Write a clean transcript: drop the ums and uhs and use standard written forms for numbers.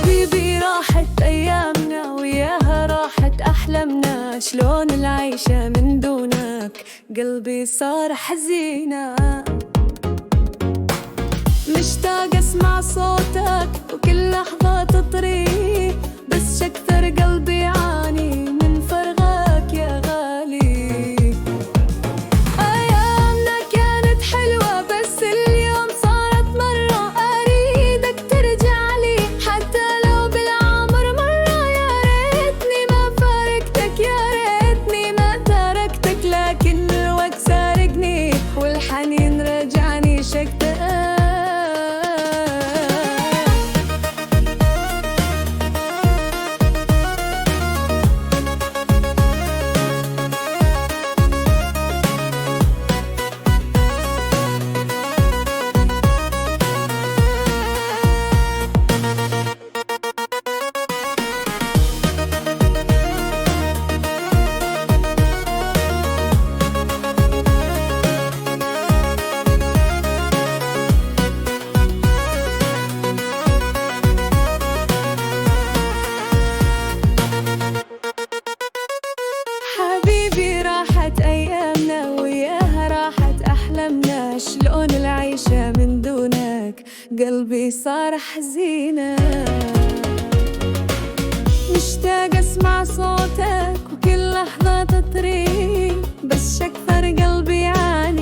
حبيبي راحت أيامنا وياها راحت أحلامنا، شلون العيشة من دونك قلبي صار حزينة. مشتاق أسمع صوتك وكل لحظة تطري، بس أكثر قلبي يعاني من فرغك يا غالي. أيامنا كانت حلوة بس اليوم صارت مرة، أريدك ترجع لي حتى لو بالعمر مرة. يا ريتني ما فارقتك، يا ريتني ما تركتك، لكن الوقت سارقني والحنين رجعني شكتك. حبيبي راحت أيامنا وياها راحت أحلامنا، شلون العيشة من دونك قلبي صار حزينة. مشتاق أسمع صوتك وكل لحظة تطري، بس أكثر قلبي يعاني